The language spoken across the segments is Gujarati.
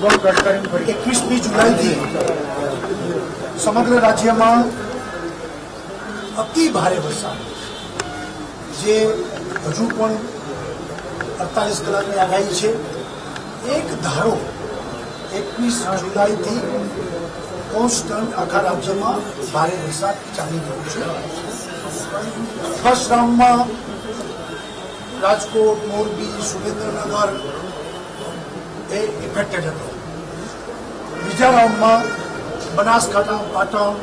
શુભમ ગડકરી 21મી જુલાઈથી સમગ્ર રાજ્યમાં અતિ ભારે વરસાદ જે હજુ પણ 48 કલાકની આગાહી છે. એક ધારો 21 જુલાઈથી કોન્સ્ટન્ટ આખા રાજ્યમાં ભારે વરસાદ ચાલી રહ્યો છે. ફર્સ્ટ રાઉન્ડમાં રાજકોટ, મોરબી, સુરેન્દ્રનગર એ ઇફેક્ટેડ હતો. બીજા રાઉન્ડમાં બનાસકાંઠા, પાટણ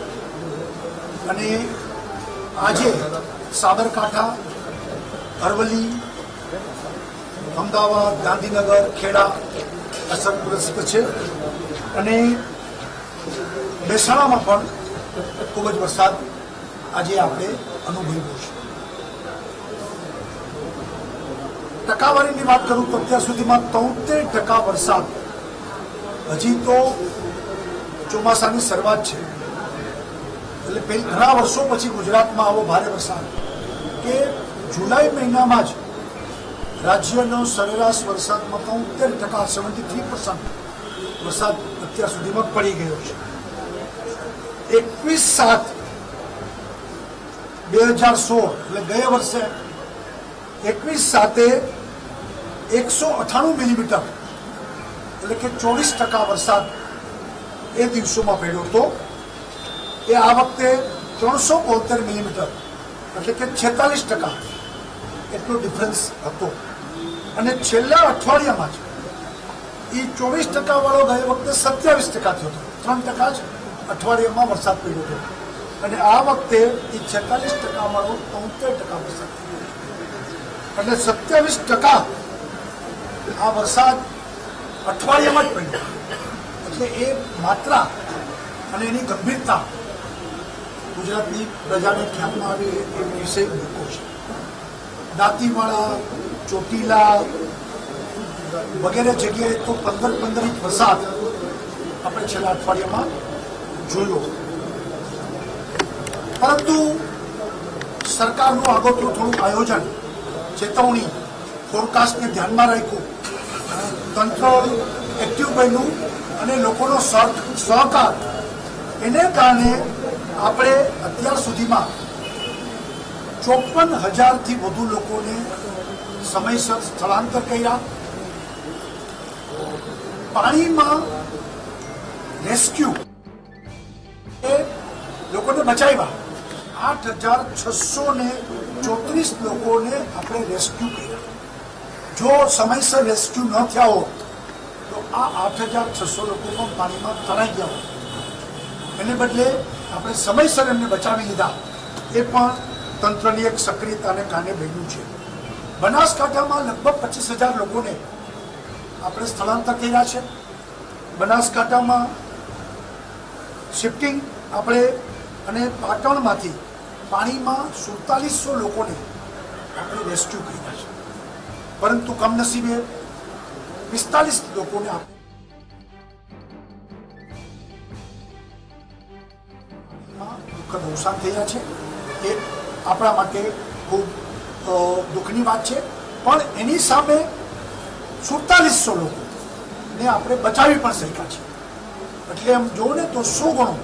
અને આજે સાબરકાંઠા, અરવલ્લી, અમદાવાદ, ગાંધીનગર, ખેડા અસરગ્રસ્ત છે અને મહેસાણામાં પણ ખૂબ જ વરસાદ આજે આપણે અનુભવ્યો છે. ટકાવારીની વાત કરું તો અત્યાર સુધીમાં 73% વરસાદ. હજી તો ચોમાસાની શરૂઆત છે એટલે ઘણા વર્ષો પછી ગુજરાતમાં આવો ભારે વરસાદ કે જુલાઈ મહિનામાં જ રાજ્યનો સરેરાશ વરસાદમાં 73% 73% વરસાદ અત્યાર સુધીમાં પડી ગયો છે. 21/7/2016 એટલે ગયા વર્ષે 21/7 198 મિલીમીટર એટલે કે 24% વરસાદ એ દિવસોમાં પડ્યો હતો. એ આ વખતે 372 મિલીમીટર એટલે કે 46% એટલો ડિફરન્સ હતો. અને છેલ્લા અઠવાડિયામાં જ એ 24% વાળો ગઈ વખતે 27% થયો હતો. 3% જ અઠવાડિયામાં વરસાદ પડ્યો હતો અને આ વખતે એ 46% વાળો 73% વરસાદ એટલે 27% આ વરસાદ અઠવાડિયામાં જ પડ્યો. એટલે એ માત્રા અને એની ગંભીરતા ગુજરાતની પ્રજાને ખ્યાલમાં આવે એ વિષય મૂકો છે. દાંતીવાડા, ચોટીલા વગેરે જગ્યાએ તો 15 ઇંચ વરસાદ આપણે છેલ્લા અઠવાડિયામાં જોયો. પરંતુ સરકારનું આગોતરું થોડું આયોજન, ચેતવણી, ફોરકાસ્ટને ધ્યાનમાં રાખ્યું, તંત્ર એક્ટિવ બન્યું અને લોકોનો સહકાર એને કારણે આપણે અત્યાર સુધીમાં 54,000થી વધુ લોકોને સમયસર સ્થળાંતર કર્યા. પાણીમાં રેસ્ક્યુ એ લોકોને બચાવ્યા. 8,634 લોકોને આપણે રેસ્ક્યુ કર્યા. જો સમયસર રેસ્ક્યુ ન થયા હોત તો આ 8,600 લોકો પણ પાણીમાં તણાઈ ગયા હોત. એને બદલે આપણે સમયસર એમને બચાવી લીધા. એ પણ તંત્રની એક સક્રિયતાને કારણે બન્યું છે. બનાસકાંઠામાં લગભગ 25,000 લોકોને આપણે સ્થળાંતર કર્યા છે. બનાસકાંઠામાં શિફ્ટિંગ આપણે અને પાટણમાંથી પાણીમાં 4700 લોકોને આપણે રેસ્ક્યુ કર્યા છે. પરંતુ કમનસીબે 45 લોકોને આપણે દુઃખદ અવસાન થયા છે. એ આપણા માટે ખૂબ દુઃખની વાત છે. પણ એની સામે 4700 લોકોને આપણે બચાવી પણ શક્યા છે. એટલે એમ જોવો ને તો 100 ગણો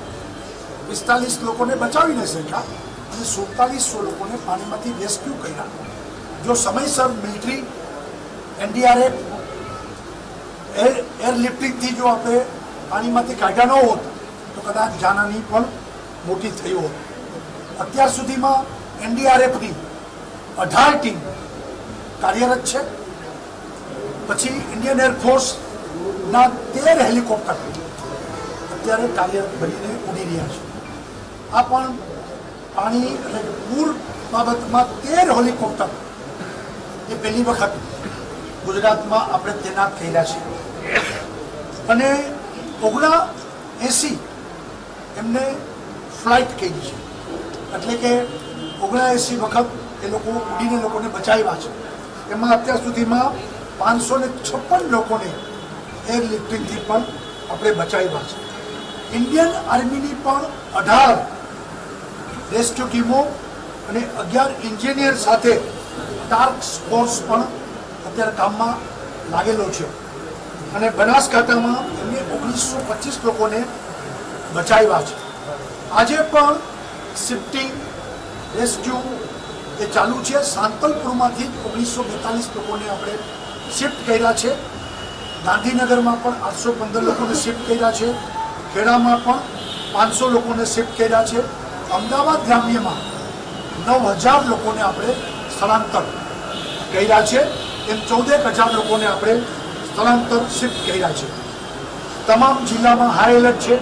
45 લોકોને બચાવી ન શક્યા અને 4700 લોકોને પાણીમાંથી રેસ્ક્યુ કર્યા. જો સમયસર મિલિટરી, NDRF, એરલિફ્ટિંગથી જો આપણે પાણીમાંથી કાઢ્યા ન હોત તો કદાચ જાનહાની પણ મોટી થઈ હોત. અત્યાર સુધીમાં NDRFની 18 ટીમ કાર્યરત છે. પછી ઇન્ડિયન એરફોર્સના 13 હેલિકોપ્ટર અત્યારે કાર્યરત બનીને ઉડી રહ્યા છે. આ પણ પાણી એટલે પૂર બાબતમાં 13 હેલિકોપ્ટર એ પહેલી વખત ગુજરાતમાં આપણે તૈનાત કર્યા છે. અને 79 એમને ફ્લાઇટ કરી છે. એટલે કે 79 વખત એ લોકો ઉડીને લોકોને બચાવ્યા છે. એમાં અત્યાર સુધીમાં 556 લોકોને એરલિફ્ટિંગથી પણ આપણે બચાવ્યા છે. ઇન્ડિયન આર્મીની પણ 18 રેસ્ક્યુ ટીમો અને 11 એન્જિનિયર સાથે ટાસ્ક ફોર્સ પણ અત્યારે કામમાં લાગેલો છે. અને બનાસકાંઠામાં 1925 લોકોને બચાવ્યા છે. આજે પણ શિફ્ટિંગ રેસ્ક્યુ એ ચાલુ છે. સાંતલપુરમાંથી 1942 લોકોને આપણે શિફ્ટ કર્યા છે. ગાંધીનગરમાં પણ 815 લોકોને શિફ્ટ કર્યા છે. ખેડામાં પણ 500 લોકોને શિફ્ટ કર્યા છે. અમદાવાદ ગ્રામ્યમાં 9000 લોકોને આપણે સ્થળાંતર કર્યા છે. એમ 14000 લોકોને આપણે સ્થળાંતર શિફ્ટ કર્યા છે. તમામ જિલ્લામાં હાઈ એલર્ટ છે.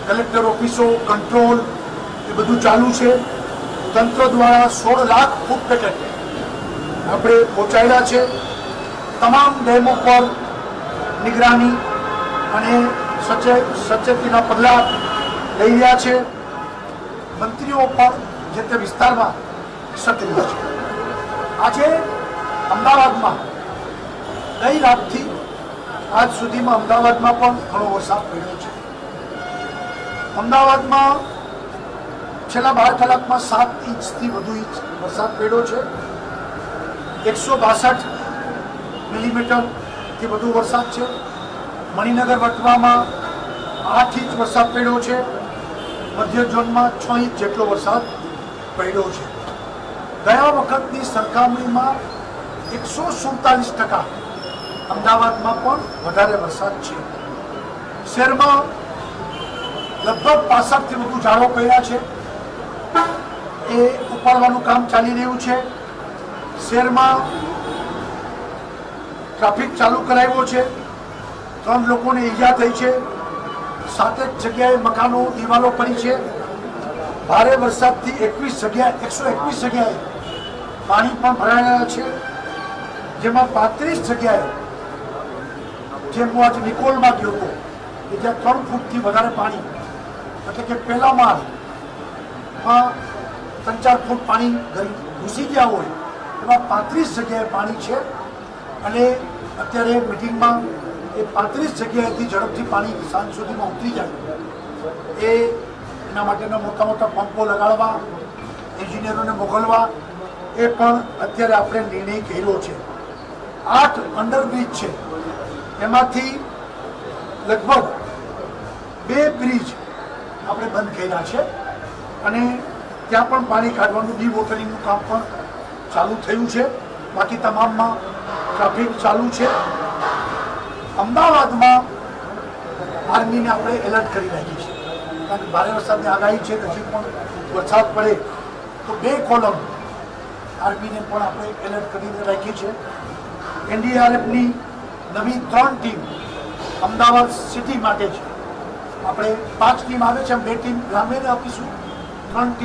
કલેક્ટર ઓફિસો, કંટ્રોલ એ બધું ચાલુ છે. તંત્ર દ્વારા 16 લાખ ફૂડ પેકેટ આપણે પહોંચાડ્યા છે. તમામ ડેમો પર નિગરાની અને સચેતીના પગલાં લઈ રહ્યા છે. મંત્રીઓ પણ જે તે વિસ્તારમાં સક્રિય છે. આજે અમદાવાદમાં ગઈ રાતથી આજ સુધીમાં અમદાવાદમાં પણ ઘણો વરસાદ પડ્યો છે. અમદાવાદમાં છેલ્લા 12 કલાકમાં 7 ઇંચથી વધુ ઇંચ વરસાદ પડ્યો છે. 162 મિલીમીટરથી વધુ વરસાદ છે. મણિનગર વટવામાં 8 ઇંચ વરસાદ પડ્યો છે. મધ્ય ઝોનમાં 6 ઇંચ જેટલો વરસાદ પડ્યો છે. ગયા વખતની સરખામણીમાં 147% અમદાવાદમાં પણ વધારે વરસાદ છે. શહેરમાં લગભગ 65થી વધુ ઝાડો પડ્યા છે. એ ઉપાડવાનું કામ ચાલી રહ્યું છે. શહેરમાં ટ્રાફિક ચાલુ કરાવ્યો છે. 3 લોકોને ઈજા થઈ છે. 7 જગ્યાએ મકાનો દિવાલો પડી છે. ભારે વરસાદથી 121 જગ્યાએ પાણી પણ ભરાયા છે. જેમાં 35 જગ્યાએ, જેમ હું આજે નિકોલમાં ગયો હતો કે જ્યાં 3 ફૂટથી વધારે પાણી, એટલે કે પહેલા માળમાં 3-4 ફૂટ પાણી ઘૂસી ગયા હોય એમાં 35 જગ્યાએ પાણી છે. અને અત્યારે મિટિંગમાં એ 35 જગ્યાએથી ઝડપથી પાણી સાંજ સુધીમાં ઉતરી જાય એના માટેના મોટા મોટા પંપો લગાડવા, એન્જિનિયરોને મોકલવા, એ પણ અત્યારે આપણે નિર્ણય કર્યો છે. 8 અંડરબ્રિજ છે. એમાંથી લગભગ 2 બ્રિજ આપણે બંધ કર્યા છે. અને ત્યાં પણ પાણી કાઢવાનું ડી-વોટરિંગનું કામ પણ ચાલુ થયું છે. બાકી તમામમાં ટ્રાફિક ચાલુ છે. અમદાવાદમાં આર્મીને આપણે એલર્ટ કરી રાખી છે. કારણ કે ભારે વરસાદની આગાહી છે. હજી પણ વરસાદ પડે તો 2 કોલમ આર્મીને પણ આપણે એલર્ટ કરીને રાખી છે. એનડીઆરએફની નવી 3 ટીમ અમદાવાદ સિટી માટે છે. આપણે 5 ટીમ આવે છે. 2 ટીમ ગ્રામ્યને આપીશું, 3 ટીમ